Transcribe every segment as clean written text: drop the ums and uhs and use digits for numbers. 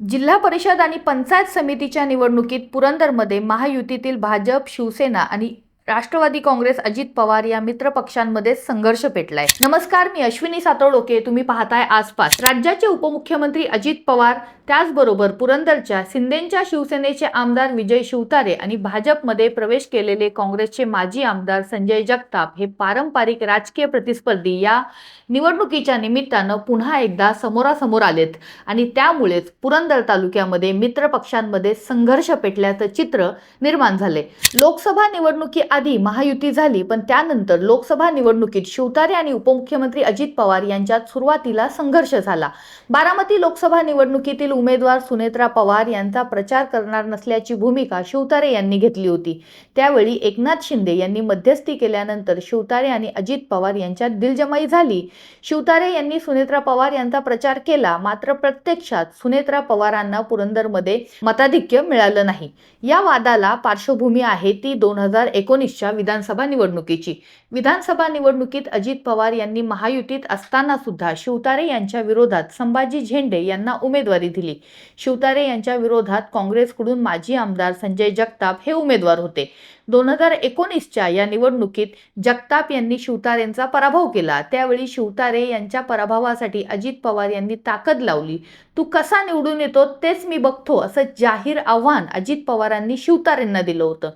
जिल्हा परिषद आणि पंचायत समितीच्या निवडणुकीत पुरंदरमध्ये महायुतीतील भाजप, शिवसेना आणि राष्ट्रवादी काँग्रेस अजित पवार या मित्र पक्षांमध्ये संघर्ष पेटलाय। नमस्कार, मी अश्विनी सातोडोके, तुम्ही पाहताय आसपास। राज्याचे उपमुख्यमंत्री अजित पवार, त्याचबरोबर पुरंदरच्या शिंदेंच्या शिवसेनेचे आमदार विजय शिवतारे आणि भाजपमध्ये प्रवेश केलेले काँग्रेसचे माजी आमदार संजय जगताप हे पारंपरिक राजकीय प्रतिस्पर्धी या निवडणुकीच्या निमित्तानं पुन्हा एकदा समोरासमोर आलेत आणि त्यामुळेच पुरंदर तालुक्यामध्ये मित्र पक्षांमध्ये संघर्ष पेटल्याचं चित्र निर्माण झाले। लोकसभा निवडणुकीआधी महायुती झाली, पण त्यानंतर लोकसभा निवडणुकीत शिवतारे आणि उपमुख्यमंत्री अजित पवार यांच्यात सुरुवातीला संघर्ष झाला। बारामती लोकसभा निवडणुकीतील उमेदवार सुनेत्रा पवार यांचा प्रचार करणार नसल्याची भूमिका शिवतारे यांनी घेतली होती। त्यावेळी एकनाथ शिंदे यांनी मध्यस्थी केल्यानंतर शिवतारे आणि अजित पवार यांच्यात दिलजमाई झाली। शिवतारे यांनी सुनेत्रा पवार यांचा प्रचार केला, मात्र प्रत्यक्षात सुनेत्रा पवारांना पुरंदरमध्ये मताधिक्य मिळालं नाही। या वादाला पार्श्वभूमी आहे ती 2019च्या विधानसभा निवडणुकीची। विधानसभा निवडणुकीत अजित पवार यांनी महायुतीत असताना सुद्धा शिवतारे यांच्या विरोधात संभाजी झेंडे यांना उमेदवारी दिली। शिवतारे यांच्या विरोधात काँग्रेसकडून माजी आमदार संजय जगताप हे उमेदवार होते। 2019च्या या निवडणुकीत जगताप यांनी शिवतारेंचा पराभव केला। त्यावेळी शिवतारे यांच्या पराभवासाठी अजित पवार यांनी ताकद लावली। तू कसा निवडून येतो तेच मी बघतो, असं जाहीर आव्हान अजित पवारांनी शिवतारेंना दिलं होतं।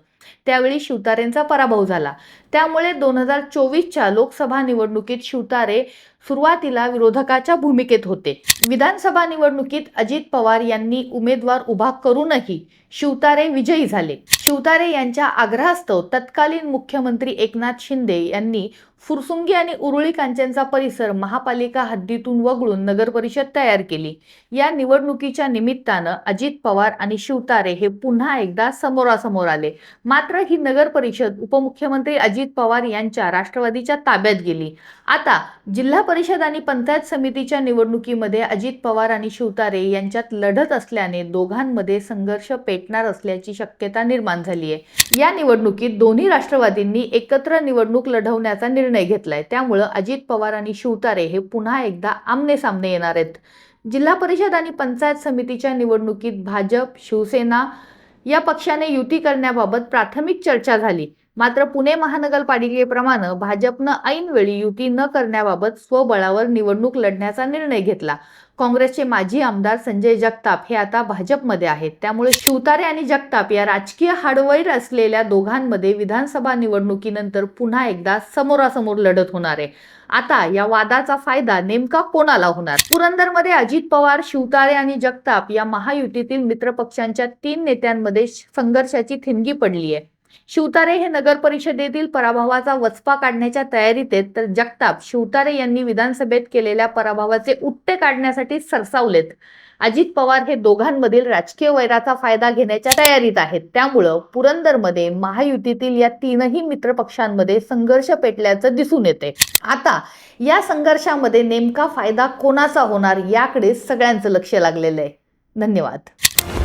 त्यावेळी शिवतारेंचा पराभव झाला। त्यामुळे 2024च्या लोकसभा निवडणुकीत शिवतारे सुरुवातीला विरोधकाच्या भूमिकेत होते। विधानसभा निवडणुकीत अजित पवार यांनी उमेदवार उभा करूनही शिवतारे विजयी झाले। शिवतारे यांच्या आग्रहास्तव तत्कालीन मुख्यमंत्री एकनाथ शिंदे यांनी फुरसुंगी आणि उरुळी कांचनचा परिसर महापालिका हद्दीतून वगळून नगरपरिषद तयार केली। या निवडणुकीच्या निमित्तानं अजित पवार आणि शिवतारे हे पुन्हा एकदा समोरासमोर आले। मात्र ही नगरपरिषद उपमुख्यमंत्री अजित पवार यांच्या राष्ट्रवादीच्या ताब्यात गेली। आता जिल्हा परिषद आणि पंचायत समितीच्या निवडणुकीमध्ये अजित पवार आणि शिवतारे यांच्यात लढत असल्याने दोघांमध्ये संघर्ष पेटणार असल्याची शक्यता निर्माण झाली आहे। या निवडणुकीत दोन्ही राष्ट्रवादींनी एकत्र निवडणूक लढवण्याचा निर्णय घेतलाय। त्यामुळे अजित पवार आणि शिवतारे हे पुन्हा एकदा आमने सामने येणार आहेत। जिल्हा परिषद आणि पंचायत समितीच्या निवडणुकीत भाजप, शिवसेना या पक्षाने युती करण्याबाबत प्राथमिक चर्चा झाली। मात्र पुणे महानगरपालिकेप्रमाणे भाजपनं ऐनवेळी युती न करण्याबाबत स्वबळावर निवडणूक लढण्याचा निर्णय घेतला। काँग्रेसचे माजी आमदार संजय जगताप हे आता भाजपमध्ये आहेत। त्यामुळे शिवतारे आणि जगताप या राजकीय हाडवैर असलेल्या दोघांमध्ये विधानसभा निवडणुकीनंतर पुन्हा एकदा समोरासमोर लढत होणार आहे। आता या वादाचा फायदा नेमका कोणाला होणार? पुरंदरमध्ये अजित पवार, शिवतारे आणि जगताप या महायुतीतील मित्रपक्षांच्या 3 नेत्यांमध्ये संघर्षाची ठिणगी पडली आहे। शिवतारे हे नगर परिषदेतील पराभवाचा वचपा काढण्याच्या तयारीत आहेत, तर जगताप शिवतारे यांनी विधानसभेत केलेल्या पराभवाचे उत्ते काढण्यासाठी सरसावलेत। अजित पवार हे दोघांमधील राजकीय वैराचा फायदा घेण्याच्या तयारीत आहेत। त्यामुळे पुरंदरमध्ये महायुतीतील या 3ही मित्रपक्षांमध्ये संघर्ष पेटल्याचं दिसून येते। आता या संघर्षामध्ये नेमका फायदा कोणाचा होणार याकडे सगळ्यांचं लक्ष लागलेलं आहे। धन्यवाद।